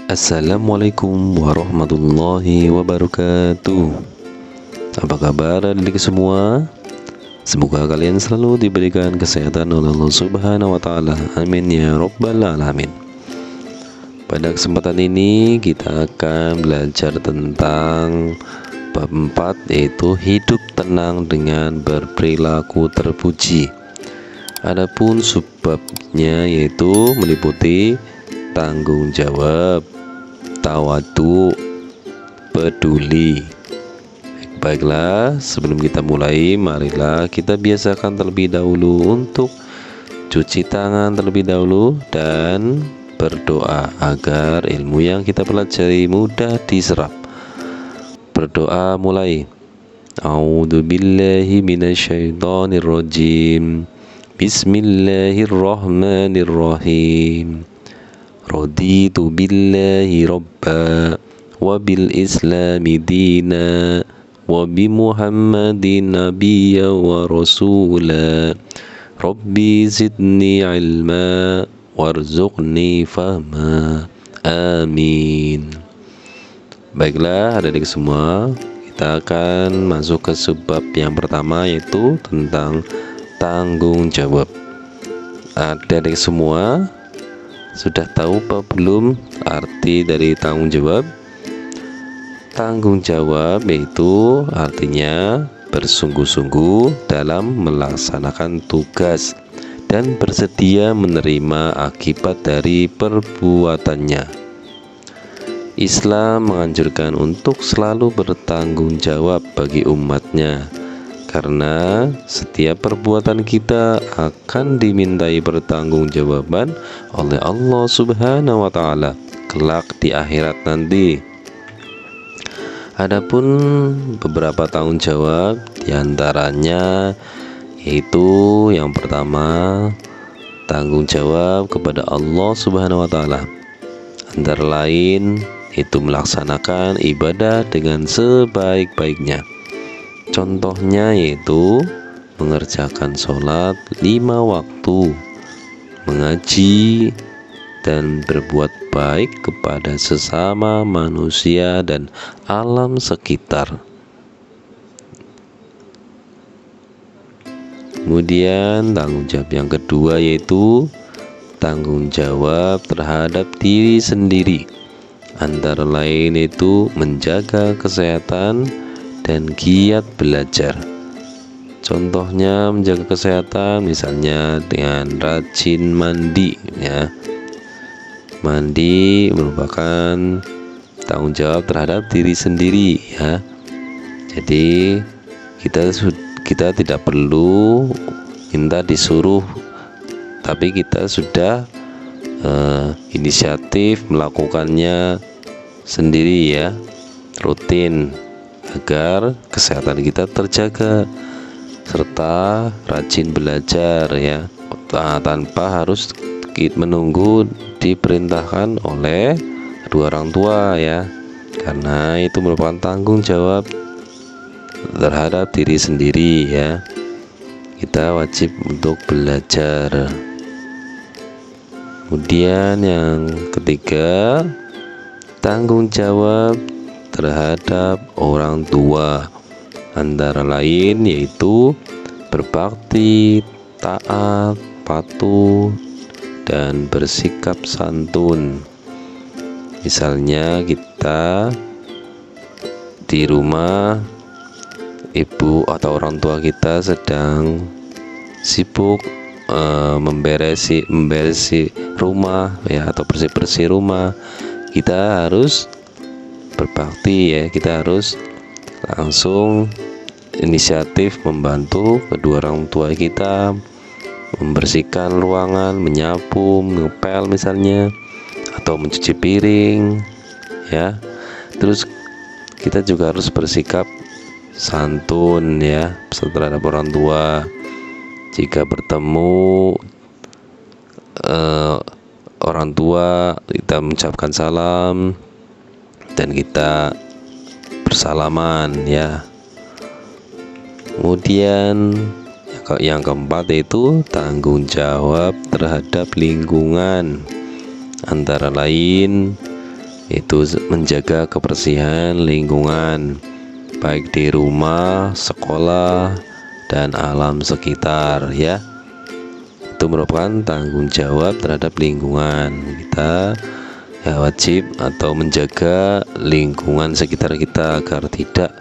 Assalamualaikum warahmatullahi wabarakatuh. Apa kabar adik semua? Semoga kalian selalu diberikan kesehatan oleh Allah Subhanahu wa Ta'ala. Amin ya Rabbal Alamin. Pada kesempatan ini kita akan belajar tentang bab 4, yaitu hidup tenang dengan berperilaku terpuji. Adapun subbabnya yaitu meliputi tanggung jawab, tawadu, peduli. Baiklah, sebelum kita mulai, marilah kita biasakan terlebih dahulu untuk cuci tangan terlebih dahulu dan berdoa agar ilmu yang kita pelajari mudah diserap. Berdoa mulai. A'udzubillahi minasyaitonirrajim. Bismillahirrahmanirrahim. Raditu billahi rabba wa bil islami dina wa bi muhammadin nabiyya wa rasula. Rabbi zidni ilma warzuqni fahma. Amin. Baiklah adik-adik semua, kita akan masuk ke subbab yang pertama, yaitu tentang tanggung jawab. Adik-adik semua sudah tahu apa belum arti dari tanggung jawab? Tanggung jawab yaitu artinya bersungguh-sungguh dalam melaksanakan tugas dan bersedia menerima akibat dari perbuatannya. Islam menganjurkan untuk selalu bertanggung jawab bagi umatnya, karena setiap perbuatan kita akan dimintai pertanggungjawaban oleh Allah Subhanahu wa Ta'ala kelak di akhirat nanti. Adapun beberapa tanggung jawab diantaranya yaitu yang pertama, tanggung jawab kepada Allah Subhanahu wa Ta'ala, antara lain itu melaksanakan ibadah dengan sebaik-baiknya. Contohnya yaitu mengerjakan sholat 5 waktu, mengaji, dan berbuat baik kepada sesama manusia dan alam sekitar. Kemudian tanggung jawab yang kedua yaitu tanggung jawab terhadap diri sendiri, antara lain itu menjaga kesehatan dan giat belajar. Contohnya menjaga kesehatan misalnya dengan rajin mandi ya. Mandi merupakan tanggung jawab terhadap diri sendiri ya. Jadi kita tidak perlu minta disuruh, tapi kita sudah inisiatif melakukannya sendiri ya, rutin, agar kesehatan kita terjaga serta rajin belajar ya, tanpa harus menunggu diperintahkan oleh kedua orang tua ya, karena itu merupakan tanggung jawab terhadap diri sendiri ya. Kita wajib untuk belajar. Kemudian yang ketiga, tanggung jawab terhadap orang tua, antara lain yaitu berbakti, taat, patuh, dan bersikap santun. Misalnya kita di rumah, ibu atau orang tua kita sedang sibuk memberesi rumah ya, atau bersih rumah, kita harus berbakti ya, kita harus langsung inisiatif membantu kedua orang tua kita membersihkan ruangan, menyapu, ngepel misalnya, atau mencuci piring ya. Terus kita juga harus bersikap santun ya terhadap orang tua. Jika bertemu orang tua, kita mengucapkan salam dan kita bersalaman ya. Kemudian yang keempat yaitu tanggung jawab terhadap lingkungan, antara lain itu menjaga kebersihan lingkungan baik di rumah, sekolah, dan alam sekitar ya. Itu merupakan tanggung jawab terhadap lingkungan. Kita ya wajib atau menjaga lingkungan sekitar kita agar tidak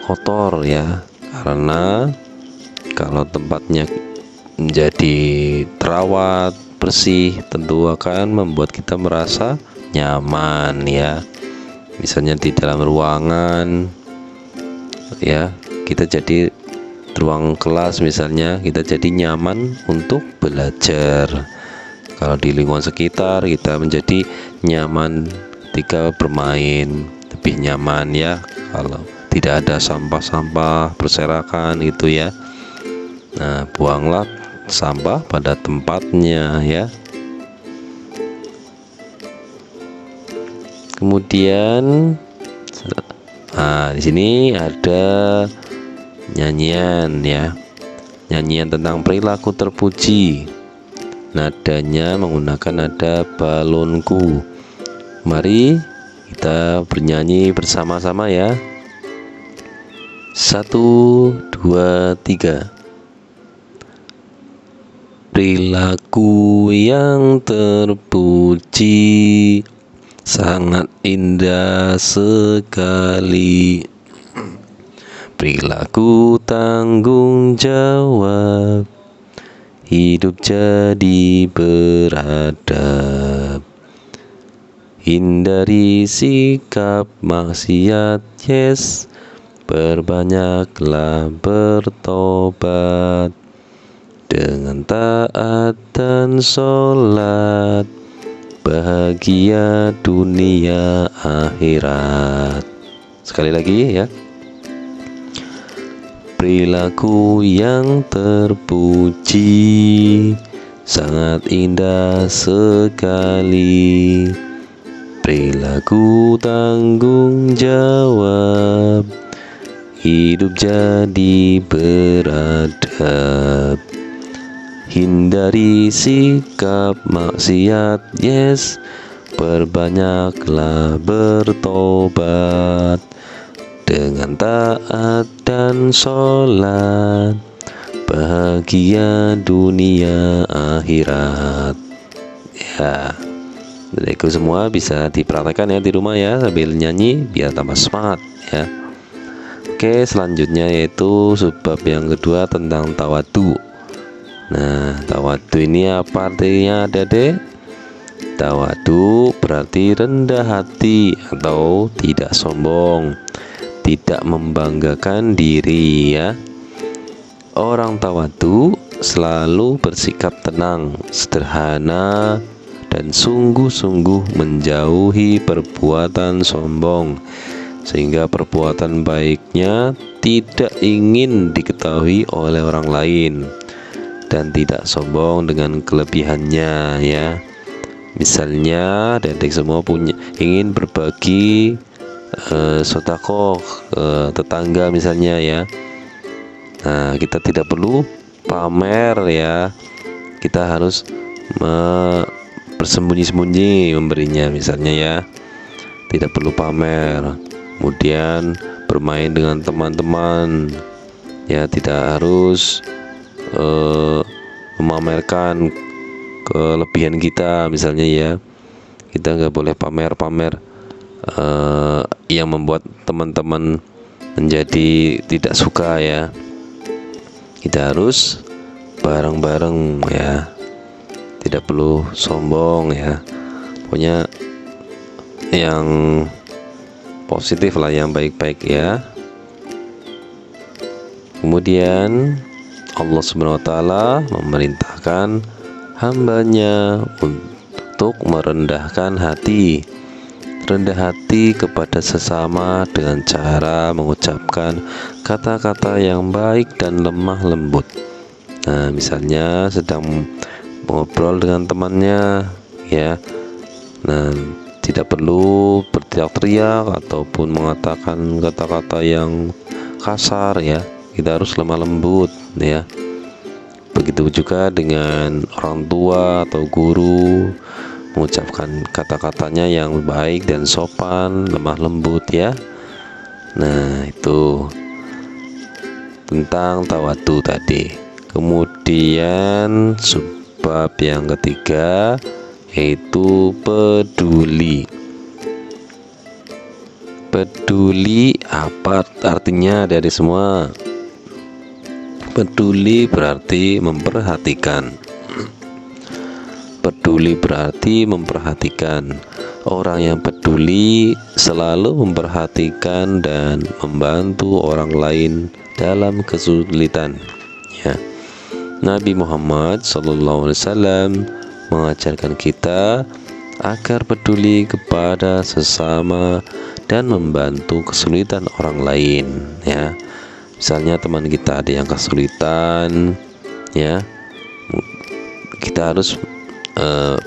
kotor ya. Karena kalau tempatnya menjadi terawat, bersih, tentu akan membuat kita merasa nyaman ya. Misalnya di dalam ruangan ya, kita jadi ruang kelas misalnya, kita jadi nyaman untuk belajar. Kalau di lingkungan sekitar kita menjadi nyaman ketika bermain, lebih nyaman ya kalau tidak ada sampah-sampah berserakan gitu ya. Nah, buanglah sampah pada tempatnya ya. Kemudian di sini ada nyanyian ya. Nyanyian tentang perilaku terpuji. Nadanya menggunakan nada balonku. Mari kita bernyanyi bersama-sama ya. 1, 2, 3. Perilaku yang terpuji sangat indah sekali. Perilaku tanggung jawab, hidup jadi beradab. Hindari sikap maksiat, yes. Perbanyaklah bertobat dengan taat dan sholat, bahagia dunia akhirat. Sekali lagi ya. Perilaku yang terpuji sangat indah sekali. Perilaku tanggung jawab, hidup jadi beradab. Hindari sikap maksiat, yes. Perbanyaklah bertobat dengan taat dan sholat, bahagia dunia akhirat. Ya, jadi itu semua bisa dipraktekkan ya di rumah ya, sambil nyanyi biar tambah semangat ya. Oke, selanjutnya yaitu subbab yang kedua tentang tawadu. Nah, tawadu ini apa artinya, Adek? Tawadu berarti rendah hati atau tidak sombong, tidak membanggakan diri ya. Orang tawadu selalu bersikap tenang, sederhana, dan sungguh-sungguh menjauhi perbuatan sombong, sehingga perbuatan baiknya tidak ingin diketahui oleh orang lain, dan tidak sombong dengan kelebihannya ya. Misalnya adik semua ingin berbagi sedekah ke tetangga misalnya ya. Nah, kita tidak perlu pamer ya. Kita harus bersembunyi-sembunyi memberinya misalnya ya. Tidak perlu pamer. Kemudian bermain dengan teman-teman ya, tidak harus memamerkan kelebihan kita misalnya ya. Kita nggak boleh pamer-pamer yang membuat teman-teman menjadi tidak suka ya. Kita harus bareng-bareng ya, tidak perlu sombong ya. Pokoknya yang positif lah, yang baik-baik ya. Kemudian Allah Subhanahu wa taala memerintahkan hambanya untuk merendahkan hati, rendah hati kepada sesama dengan cara mengucapkan kata-kata yang baik dan lemah lembut. Nah, misalnya sedang ngobrol dengan temannya ya. Nah, tidak perlu berteriak-teriak ataupun mengatakan kata-kata yang kasar ya. Kita harus lemah lembut ya. Begitu juga dengan orang tua atau guru mengucapkan kata-katanya yang baik dan sopan, lemah lembut ya. Nah, itu tentang tawadu tadi. Kemudian bab yang ketiga yaitu peduli. Peduli apa artinya dari semua? Peduli berarti memperhatikan. Peduli berarti memperhatikan. Orang yang peduli selalu memperhatikan dan membantu orang lain dalam kesulitan. Ya. Nabi Muhammad SAW mengajarkan kita agar peduli kepada sesama dan membantu kesulitan orang lain. Ya. Misalnya teman kita ada yang kesulitan, ya, kita harus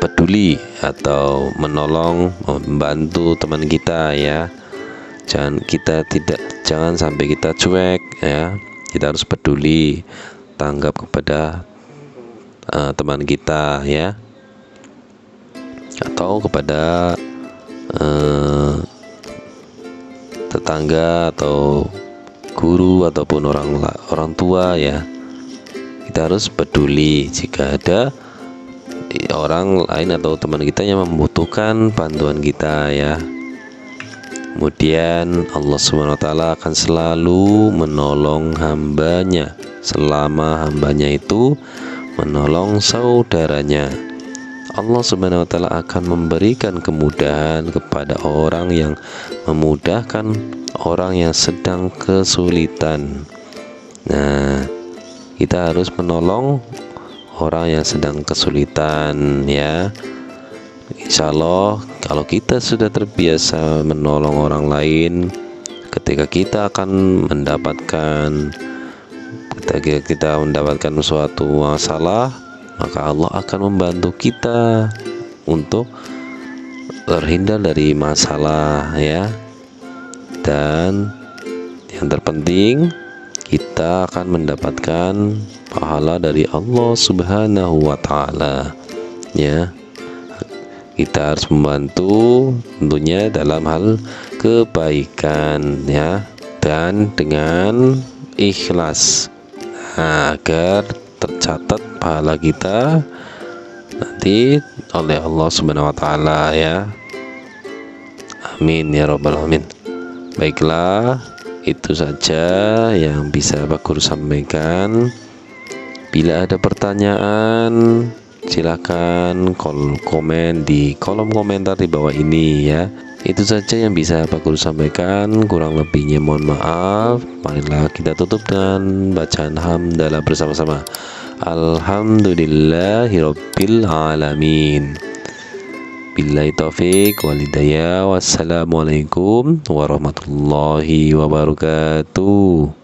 peduli atau menolong, membantu teman kita ya. Jangan sampai kita cuek ya. Kita harus peduli, tanggap kepada teman kita ya, atau kepada tetangga atau guru ataupun orang tua ya. Kita harus peduli jika ada orang lain atau teman kita yang membutuhkan bantuan kita ya. Kemudian Allah SWT akan selalu menolong hambanya selama hambanya itu menolong saudaranya. Allah SWT akan memberikan kemudahan kepada orang yang memudahkan orang yang sedang kesulitan. Nah, kita harus menolong orang yang sedang kesulitan ya. Insya Allah kalau kita sudah terbiasa menolong orang lain, ketika kita mendapatkan suatu masalah, maka Allah akan membantu kita untuk terhindar dari masalah ya. Dan yang terpenting, kita akan mendapatkan pahala dari Allah Subhanahu wa Ta'ala ya. Kita harus membantu tentunya dalam hal kebaikan ya, dan dengan ikhlas, agar tercatat pahala kita nanti oleh Allah Subhanahu wa Ta'ala ya. Amin ya rabbal alamin. Baiklah, itu saja yang bisa Pak Guru sampaikan. Bila ada pertanyaan, silakan komen di kolom komentar di bawah ini ya. Itu saja yang bisa Pak Guru sampaikan, kurang lebihnya mohon maaf. Marilah kita tutup dengan bacaan hamdalah bersama-sama. Alhamdulillahirabbil alamin. Billahi taufik wal hidayah. Wassalamualaikum warahmatullahi wabarakatuh.